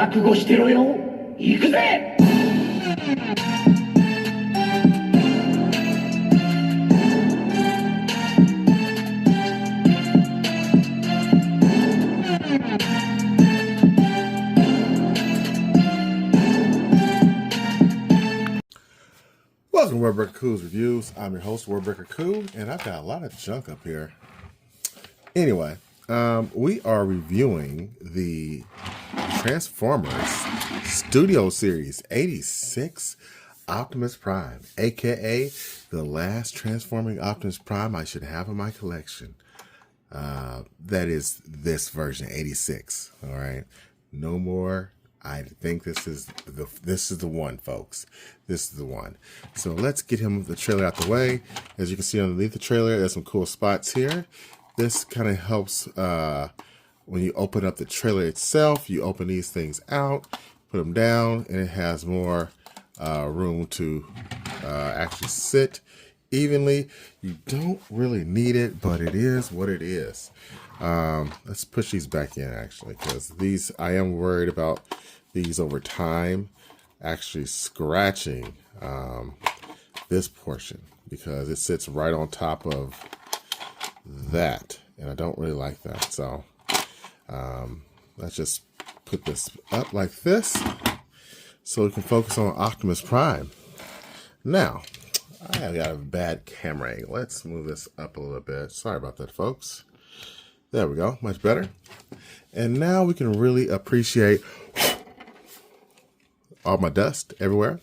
覚悟してろよ。行くぜ。Welcome to Wordbreaker Coo's Reviews. I'm your host, Wordbreaker Coo, and I've got a lot of junk up here. Anyway, we are reviewing the Transformers Studio Series 86 Optimus Prime, aka the last transforming Optimus Prime I should have in my collection. That is this version, 86. All right, no more. I think this is the one, folks. This is the one. So let's get him the trailer out the way. As you can see underneath the trailer, there's some cool spots here. This kind of helps when you open up the trailer itself. You open these things out, put them down, and it has more room to actually sit evenly. You don't really need it, but it is what it is. Let's push these back in, actually, because these, I am worried about these over time actually scratching this portion, because it sits right on top of that, and I don't really like that. So let's just put this up like this so we can focus on Optimus Prime. Now, I have got a bad camera angle. Let's move this up a little bit. Sorry about that, folks. There we go, much better. And now we can really appreciate all my dust everywhere.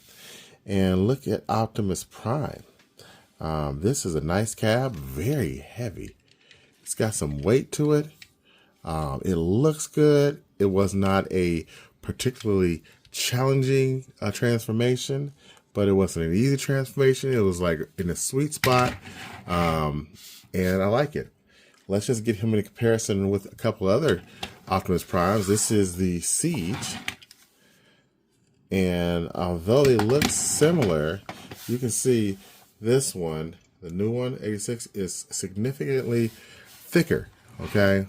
And look at Optimus Prime. This is a nice cab, very heavy. It's got some weight to it. It looks good. It was not a particularly challenging transformation, but it wasn't an easy transformation. It was like in a sweet spot, and I like it. Let's just get him in comparison with a couple other Optimus Primes. This is the Siege. And although they look similar, you can see this one, the new one, 86, is significantly thicker, okay?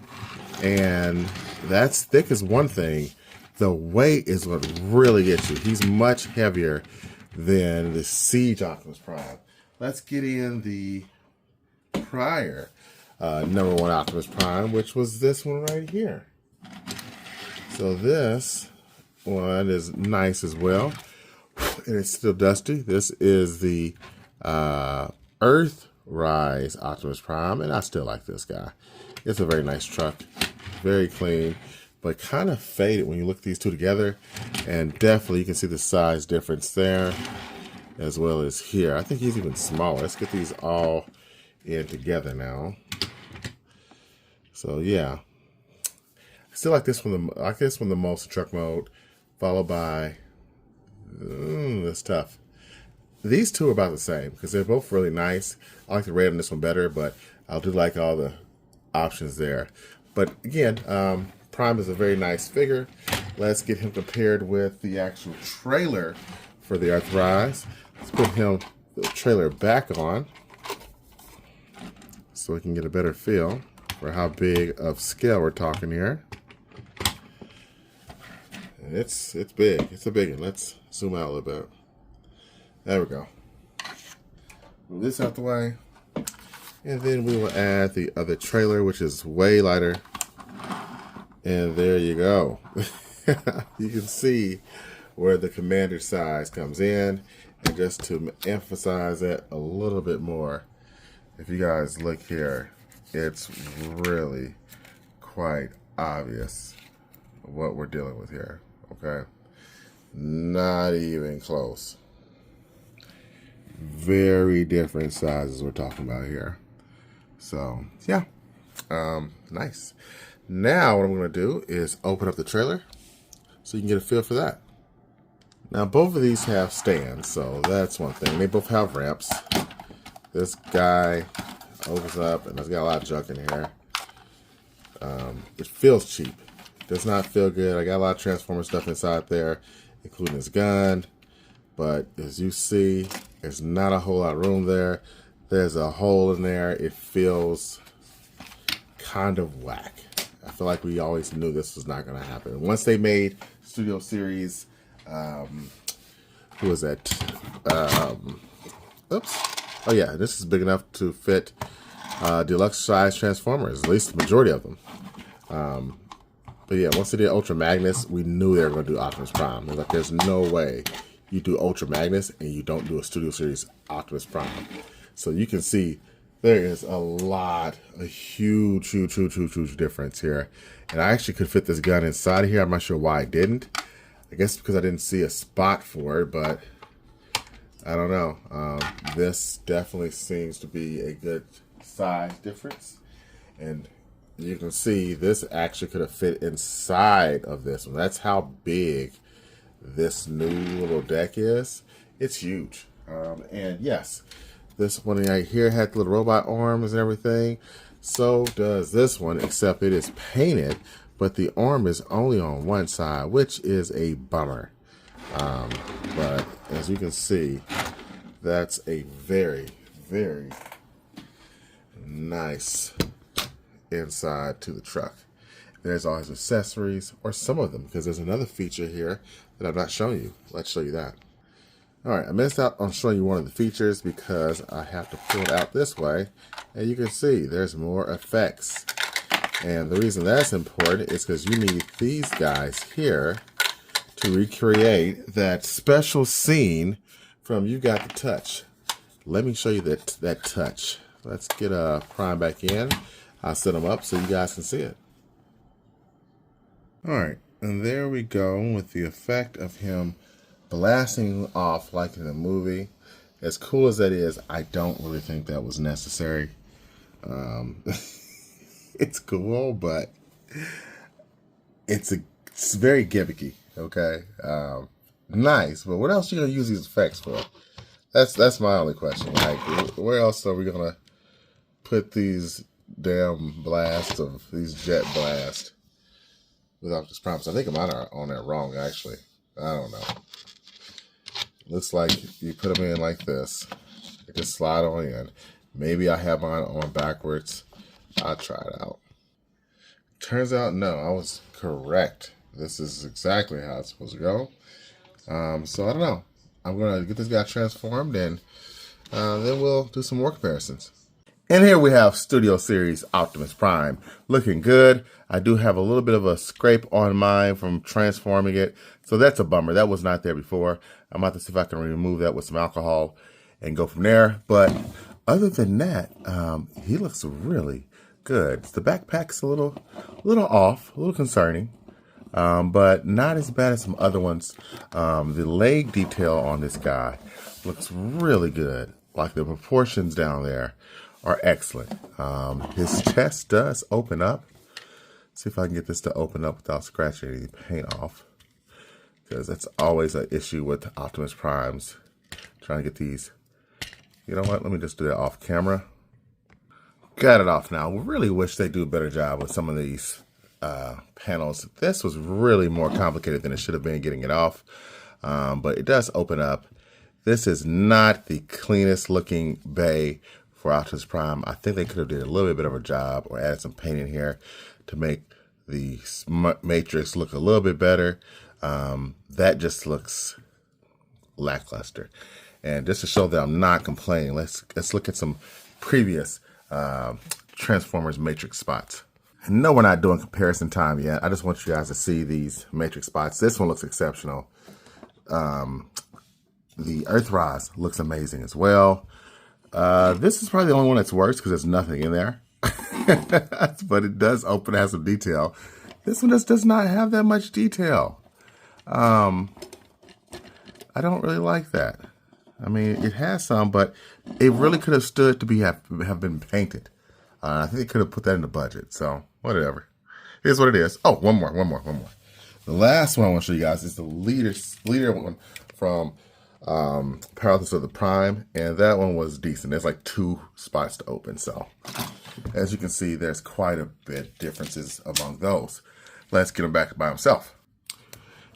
And that's thick is one thing. The weight is what really gets you. He's much heavier than the Siege Optimus Prime. Let's get in the prior number one Optimus Prime, which was this one right here. So this one is nice as well, and it's still dusty. This is the Earthrise Optimus Prime, and I still like this guy. It's a very nice truck, very clean, but kind of faded when you look at these two together. And definitely you can see the size difference there as well as here. I think he's even smaller. Let's get these all in together now. So yeah, I still like this one. I like this one the most in truck mode, followed by that's tough. These two are about the same because they're both really nice. I like the red on this one better, but I do like all the options there. But again, Prime is a very nice figure. Let's get him compared with the actual trailer for the Earthrise. Let's put him the trailer back on so we can get a better feel for how big of scale we're talking here. And it's big. It's a big one. Let's zoom out a little bit. There we go. Move this out the way. And then we will add the other trailer, which is way lighter. And there you go. You can see where the commander size comes in. And just to emphasize that a little bit more, if you guys look here, it's really quite obvious what we're dealing with here, okay? Not even close. Very different sizes we're talking about here. So, yeah, nice. Now what I'm gonna do is open up the trailer so you can get a feel for that. Now both of these have stands, so that's one thing. They both have ramps. This guy opens up, and it's got a lot of junk in here. It feels cheap. Does not feel good. I got a lot of Transformer stuff inside there, including his gun. But as you see, there's not a whole lot of room there. There's a hole in there. It feels kind of whack. I feel like we always knew this was not going to happen. Once they made Studio Series, who was that? Oops. Oh yeah, this is big enough to fit deluxe size Transformers, at least the majority of them. But yeah, once they did Ultra Magnus, we knew they were going to do Optimus Prime. They're like, there's no way you do Ultra Magnus and you don't do a Studio Series Optimus Prime. So you can see there is a huge difference here. And I actually could fit this gun inside of here. I'm not sure why I didn't. I guess because I didn't see a spot for it, but I don't know. This definitely seems to be a good size difference. And you can see this actually could have fit inside of this one. That's how big this new little deck is. It's huge. And yes, this one right here had the little robot arms and everything. So does this one, except it is painted, but the arm is only on one side, which is a bummer. But as you can see, that's a very nice inside to the truck. There's all his accessories, or some of them, because there's another feature here that I've not shown you. Let's show you that. Alright, I missed out on showing you one of the features because I have to pull it out this way, and you can see there's more effects. And the reason that's important is because you need these guys here to recreate that special scene from You Got the Touch. Let me show you that touch. Let's get Prime back in. I'll set them up so you guys can see it. Alright, and there we go with the effect of him blasting off like in the movie. As cool as that is, I don't really think that was necessary. It's cool, but it's very gimmicky, okay? Nice, but what else are you going to use these effects for? That's my only question. Like, where else are we going to put these damn blasts of these jet blasts without this promise? I think I might have on that wrong, actually. I don't know. Looks like you put them in like this. They just slide on in. Maybe I have mine on backwards. I'll try it out. Turns out, no, I was correct. This is exactly how it's supposed to go. So I don't know. I'm going to get this guy transformed, and then we'll do some more comparisons. And here we have Studio Series Optimus Prime. Looking good. I do have a little bit of a scrape on mine from transforming it. So that's a bummer. That was not there before. I'm about to see if I can remove that with some alcohol and go from there. But other than that, he looks really good. The backpack's a little off, a little concerning. But not as bad as some other ones. The leg detail on this guy looks really good. Like the proportions down there are excellent. His chest does open up. See if I can get this to open up without scratching any paint off, because that's always an issue with Optimus Primes. Trying to get these. You know what? Let me just do that off camera. Got it off now. We really wish they do a better job with some of these panels. This was really more complicated than it should have been getting it off, but it does open up. This is not the cleanest looking bay for Optimus Prime. I think they could have did a little bit better of a job or added some paint in here to make the matrix look a little bit better. That just looks lackluster. And just to show that I'm not complaining, let's look at some previous Transformers Matrix spots. No, we're not doing comparison time yet. I just want you guys to see these Matrix spots. This one looks exceptional. The Earthrise looks amazing as well. This is probably the only one that's worse because there's nothing in there. But it does open, has some detail. This one just does not have that much detail. I don't really like that. I mean, it has some, but it really could have stood to have been painted. I think they could have put that in the budget. So whatever. Here's what it is. Oh, one more. The last one I want to show you guys is the leader one from Paralysis of the Prime, and that one was decent. There's like 2 spots to open. So as you can see, there's quite a bit differences among those. Let's get him back by himself.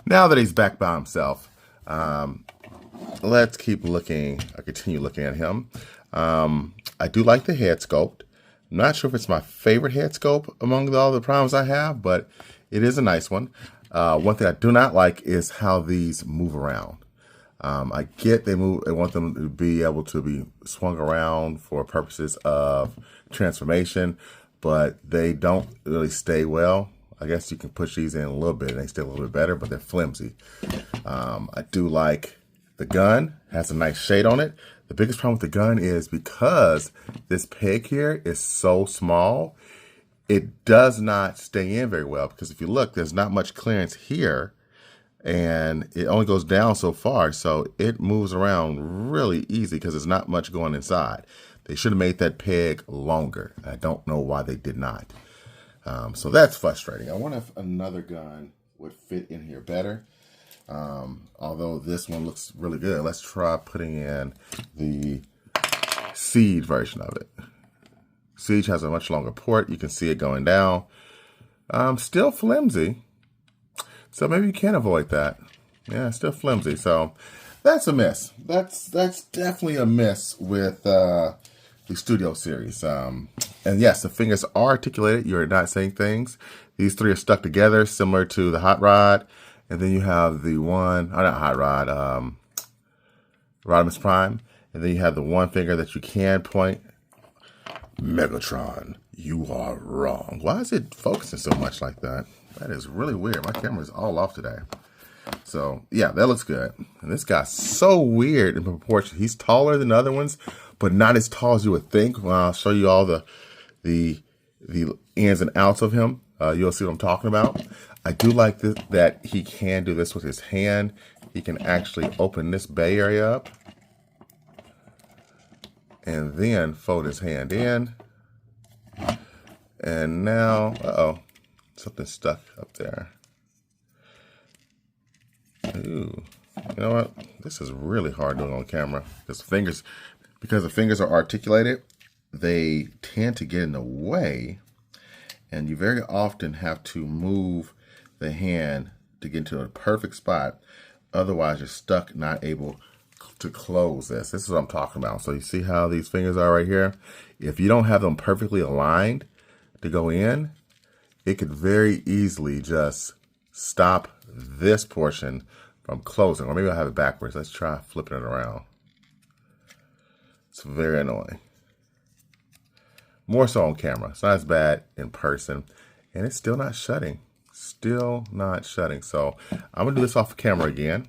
Now that he's back by himself, let's keep looking. I continue looking at him. I do like the head sculpt. I'm not sure if it's my favorite head sculpt among all the primes I have, but it is a nice one. One thing I do not like is how these move around. I get they move. I want them to be able to be swung around for purposes of transformation, but they don't really stay well. I guess you can push these in a little bit and they stay a little bit better, but they're flimsy. I do like the gun. Has a nice shade on it. The biggest problem with the gun is because this peg here is so small, it does not stay in very well, because if you look, there's not much clearance here and it only goes down so far. So it moves around really easy because there's not much going inside. They should have made that peg longer. I don't know why they did not. So that's frustrating. I wonder if another gun would fit in here better. Although this one looks really good. Let's try putting in the Siege version of it. Siege has a much longer port. You can see it going down. Still flimsy. So maybe you can avoid that. Yeah, still flimsy. So that's a miss. That's definitely a miss with the Studio series. And yes, the fingers are articulated. You're not saying things. These three are stuck together, similar to the Hot Rod. And then you have the one, not Hot Rod, Rodimus Prime. And then you have the one finger that you can point. Megatron, you are wrong. Why is it focusing so much like that? That is really weird. My camera is all off today. So, yeah, that looks good. And this guy's so weird in proportion. He's taller than the other ones, but not as tall as you would think. Well, I'll show you all the ins and outs of him. You'll see what I'm talking about. I do like this, that he can do this with his hand. He can actually open this bay area up and then fold his hand in. And now, something stuck up there. Ooh, you know what? This is really hard doing on camera. Because the fingers are articulated, they tend to get in the way, and you very often have to move the hand to get into a perfect spot. Otherwise, you're stuck, not able to close this. This is what I'm talking about. So you see how these fingers are right here? If you don't have them perfectly aligned to go in, it could very easily just stop this portion from closing. Or maybe I'll have it backwards. Let's try flipping it around. It's very annoying. More so on camera. It's not as bad in person. And it's still not shutting. Still not shutting. So I'm going to do this off of camera again.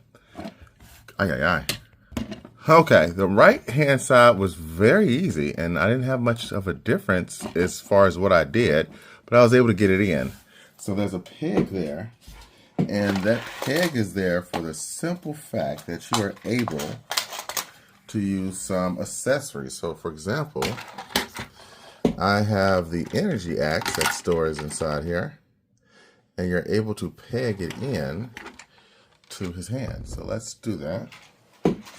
Okay, the right hand side was very easy, and I didn't have much of a difference as far as what I did, but I was able to get it in. So there's a peg there, and that peg is there for the simple fact that you are able to use some accessories. So for example, I have the energy axe that stores inside here, and you're able to peg it in to his hand. So let's do that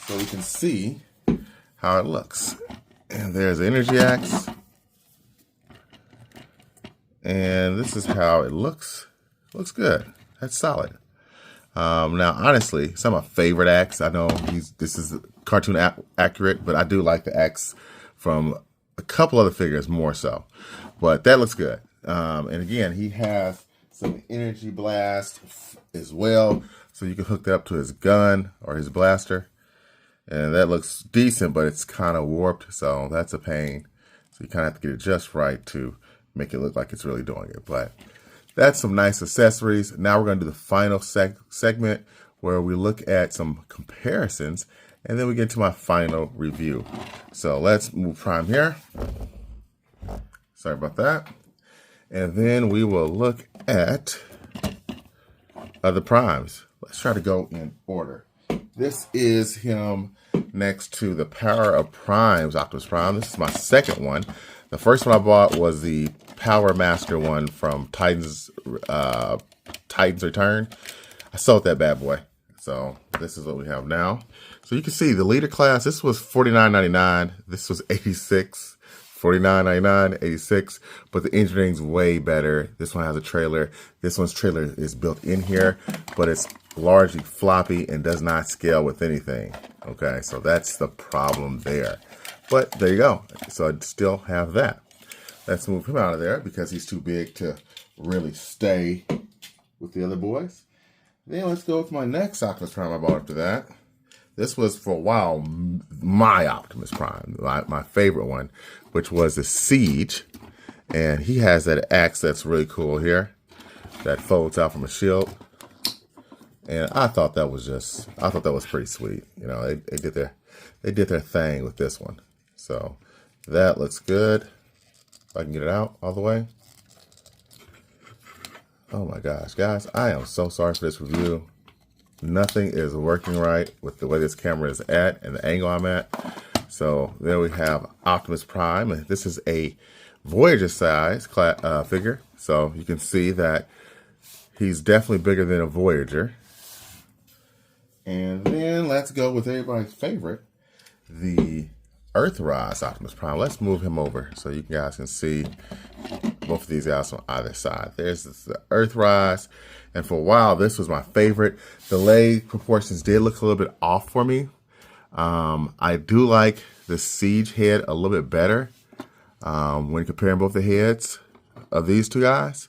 so we can see how it looks. And there's the energy axe. And this is how it looks. Looks good. That's solid. Now, honestly, it's not my favorite axe. I know this is cartoon accurate, but I do like the axe from a couple other figures more so. But that looks good. And again, he has some energy blast as well. So you can hook that up to his gun or his blaster. And that looks decent, but it's kind of warped. So that's a pain. So you kind of have to get it just right to make it look like it's really doing it. But that's some nice accessories. Now we're going to do the final segment where we look at some comparisons. And then we get to my final review. So let's move Prime here. Sorry about that. And then we will look at other primes. Let's try to go in order. This is him next to the Power of Primes, Optimus Prime. This is my second one. The first one I bought was the Power Master one from Titan's Return. I sold that bad boy. So this is what we have now. So you can see the leader class, this was $49.99. This was $86. $49.99, $86, but the engineering's way better. This one has a trailer. This one's trailer is built in here, but it's largely floppy and does not scale with anything. Okay, so that's the problem there. But there you go. So I still have that. Let's move him out of there because he's too big to really stay with the other boys. Then let's go with my next Optimus Prime I bought after that. This was for a while my Optimus Prime, my favorite one, which was the Siege. And he has that axe that's really cool here that folds out from a shield. And I thought that was pretty sweet. You know, they did their thing with this one. So that looks good. If I can get it out all the way. Oh my gosh, guys, I am so sorry for this review. Nothing is working right with the way this camera is at and the angle I'm at. So there we have Optimus Prime. And this is a Voyager size figure. So you can see that he's definitely bigger than a Voyager. And then let's go with everybody's favorite, the Earthrise Optimus Prime. Let's move him over so you guys can see both of these guys on either side. There's the Earthrise. And for a while, this was my favorite. The leg proportions did look a little bit off for me. I do like the Siege head a little bit better when comparing both the heads of these two guys.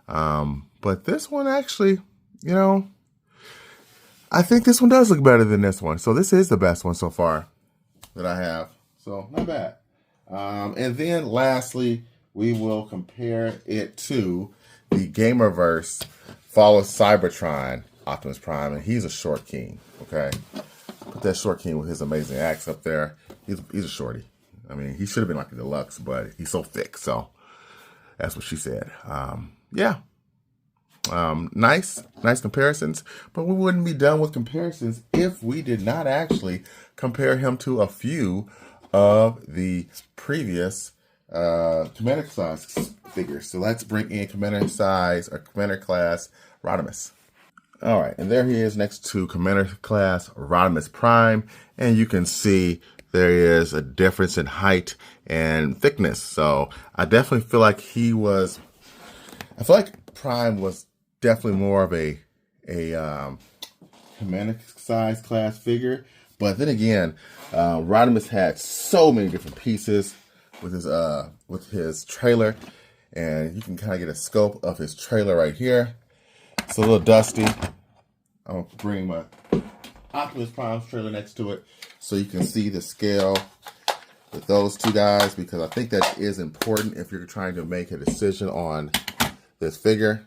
But this one actually, you know, I think this one does look better than this one. So this is the best one so far that I have. So not bad. And then lastly, we will compare it to the Gamerverse Fall of Cybertron Optimus Prime. And he's a short king, okay? Put that short king with his amazing axe up there. He's a shorty. I mean, he should have been like a deluxe, but he's so thick. So that's what she said. Yeah. Nice comparisons, but we wouldn't be done with comparisons if we did not actually compare him to a few of the previous Commander size figures. So let's bring in Commander size or Commander class Rodimus. All right, and there he is next to Commander class Rodimus Prime, and you can see there is a difference in height and thickness. So I definitely feel like I feel like Prime was definitely more of a Commander size class figure. But then again, Rodimus had so many different pieces with his trailer, and you can kind of get a scope of his trailer right here. It's a little dusty. I'm gonna bring my Optimus Prime's trailer next to it so you can see the scale with those two guys, because I think that is important if you're trying to make a decision on this figure.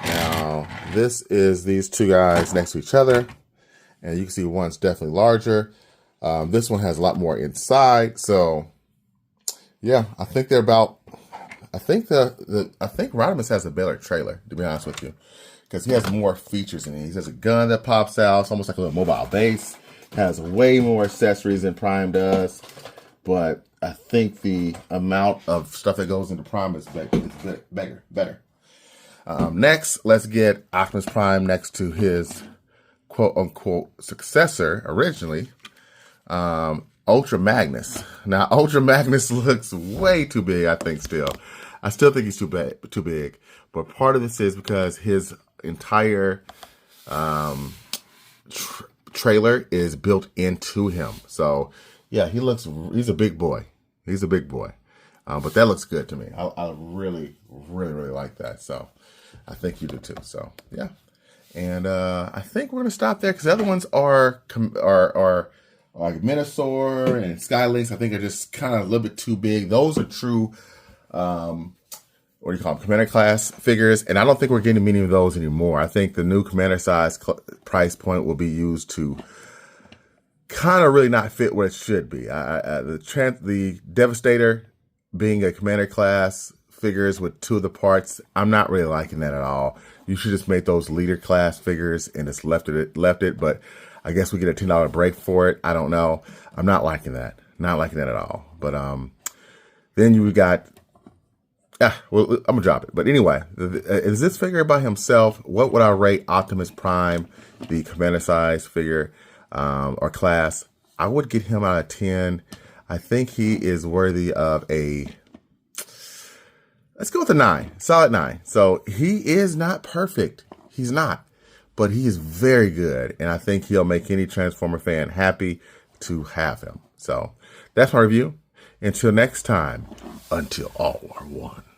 Now, this is these two guys next to each other, and you can see one's definitely larger. This one has a lot more inside, so yeah, I think they're about. I think Rodimus has a better trailer, to be honest with you, because he has more features in it. He has a gun that pops out. It's almost like a little mobile base. Has way more accessories than Prime does, but I think the amount of stuff that goes into Prime is better. Next, let's get Optimus Prime next to his quote-unquote successor originally, Ultra Magnus. Now, Ultra Magnus looks way too big, I think, still. I still think he's too big. But part of this is because his entire trailer is built into him. So, yeah, he's a big boy. He's a big boy. But that looks good to me. I really like that. So, I think you do too. So, yeah. And I think we're going to stop there because the other ones are like Minosaur and Skylynx. I think are just kind of a little bit too big. Those are true, what do you call them, Commander class figures. And I don't think we're getting many of those anymore. I think the new Commander size price point will be used to kind of really not fit what it should be. The Devastator being a Commander class figures with two of the parts, I'm not really liking that at all. You should just make those leader class figures and just left it. But I guess we get a $10 break for it. I don't know. I'm not liking that. Not liking that at all. But then you got. Well, I'm gonna drop it. But anyway, is this figure by himself? What would I rate Optimus Prime, the Commander size figure or class? I would get him out of 10. I think he is worthy of a. Let's go with a 9, solid 9. So he is not perfect. He's not, but he is very good. And I think he'll make any Transformer fan happy to have him. So that's my review. Until next time, until all are one.